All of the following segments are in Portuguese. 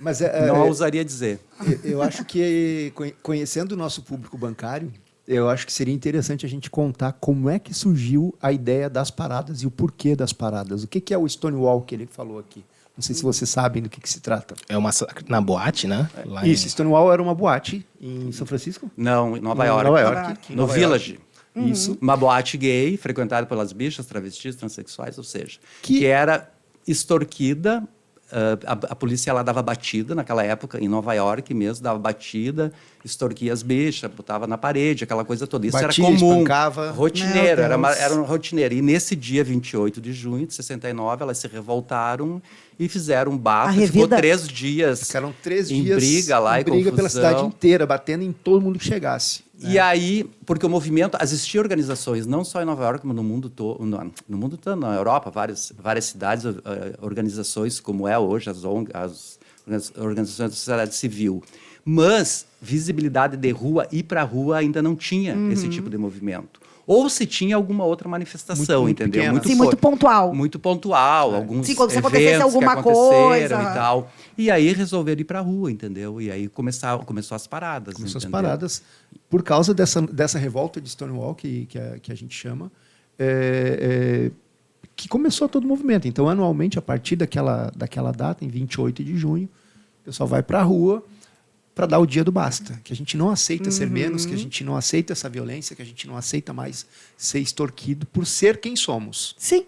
Mas Não ousaria dizer. eu acho que, conhecendo o nosso público bancário, eu acho que seria interessante a gente contar como é que surgiu a ideia das paradas e o porquê das paradas. O que é o Stonewall que ele falou aqui? Não sei se vocês sabem do que se trata. É uma na boate, né? Lá Isso, Stonewall era uma boate em São Francisco? Não, em Nova Em York. Nova York. No Nova Village. Isso. Uma boate gay, frequentada pelas bichas, travestis, transexuais, ou seja, Que- que era extorquida. A polícia ela dava batida naquela época, em Nova York mesmo, dava batida, extorquia as bichas, botava na parede, aquela coisa toda. Isso Batia, era comum. espancava. Rotineiro, Meu Deus. era um rotineiro. E nesse dia 28 de junho de 69, elas se revoltaram e fizeram um bafo. A Ficou revida- 3 dias Ficaram 3 em dias briga lá em e briga pela confusão. cidade inteira, batendo em todo mundo que chegasse. E aí, porque o movimento, existiam organizações, não só em Nova York, mas no mundo todo, no mundo todo, na Europa, várias cidades, organizações como é hoje, as organizações da sociedade civil. Mas visibilidade de rua, ir para a rua ainda não tinha esse tipo de movimento. Ou se tinha alguma outra manifestação, Muito entendeu? pequena. Sim, muito pontual. Muito pontual, alguns Sim, quando se acontecesse eventos alguma que aconteceram coisa. e tal. E aí resolveram ir para a rua, entendeu? E aí começou as paradas. Começou as entendeu? paradas. Por causa dessa revolta de Stonewall, que a gente chama, que começou todo o movimento. Então, anualmente, a partir daquela data, em 28 de junho, o pessoal vai para a rua para dar o dia do basta. Que a gente não aceita ser menos, que a gente não aceita essa violência, que a gente não aceita mais ser extorquido por ser quem somos. Sim.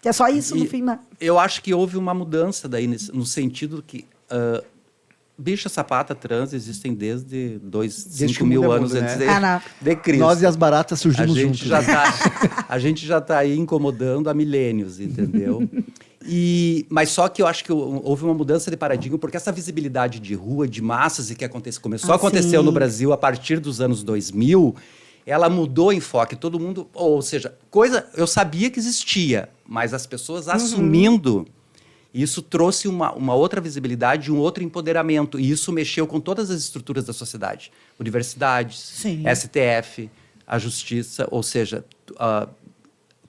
Que é só isso, no E fim, né? Eu acho que houve uma mudança daí, no sentido que bicha, sapata, trans existem desde Desde 5 que o mundo mil é anos mundo, antes né? de Cristo. Nós e as baratas a surgimos gente juntos. já né? a gente já está aí incomodando há milênios, entendeu? Mas só que eu acho que houve uma mudança de paradigma, porque essa visibilidade de rua, de massas, e que começou a acontecer sim. no Brasil a partir dos anos 2000, ela mudou o enfoque. Todo mundo, ou seja, eu sabia que existia, mas as pessoas assumindo, isso trouxe uma outra visibilidade, um outro empoderamento, e isso mexeu com todas as estruturas da sociedade. Universidades, Sim. STF, a justiça, ou seja,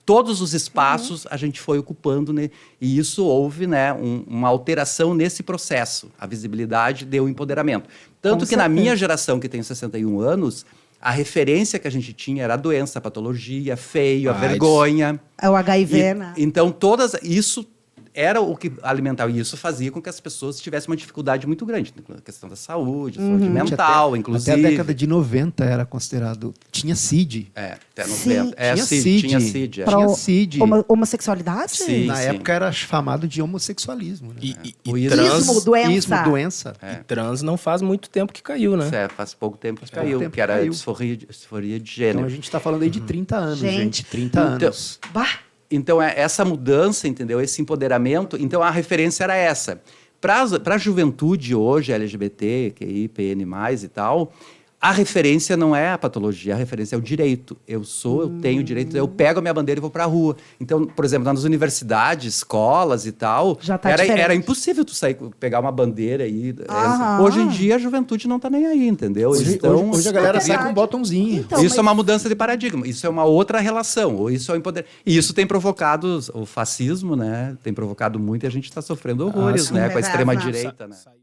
todos os espaços a gente foi ocupando, né? E isso houve, né, uma alteração nesse processo. A visibilidade deu empoderamento. Tanto Com que na certeza. minha geração, que tem 61 anos, a referência que a gente tinha era a doença, a patologia, feio, a AIDS. vergonha. É o HIV, né? Então, isso era o que alimentava. E isso fazia com que as pessoas tivessem uma dificuldade muito grande. Na questão da saúde, saúde mental, inclusive. Até a década de 90 era considerado... Tinha CID. Até Sim. 90. Tinha CID, CID. tinha CID. Pra Tinha o- CID. Homossexualidade? Sim. Na época era chamado de homossexualismo. Né? O E ismo. trans, Ismo, doença. Ismo, doença. e trans não faz muito tempo que caiu, né? Faz pouco tempo que caiu, tempo que era caiu. disforia de Então gênero. a gente está falando aí de 30 anos, Gente. gente. 30 Então- anos. Bah! Então, essa mudança, entendeu? Esse empoderamento. Então, a referência era essa. Para a juventude hoje, LGBT, QI, PN+, e tal, a referência não é a patologia, a referência é o direito. Eu tenho direito, eu pego a minha bandeira e vou para a rua. Então, por exemplo, nas universidades, escolas e tal, Já tá diferente. era impossível tu pegar uma bandeira aí. Aham. Hoje em dia, a juventude não está nem aí, entendeu? Hoje a galera É sai com verdade. um botãozinho. Então, Isso mas- é uma mudança de paradigma, isso é uma outra relação, ou isso é o empoderamento. E isso tem provocado o fascismo, né? Tem provocado muito e a gente está sofrendo horrores, sim. né? Com a Verdade, extrema-direita, né? Saiu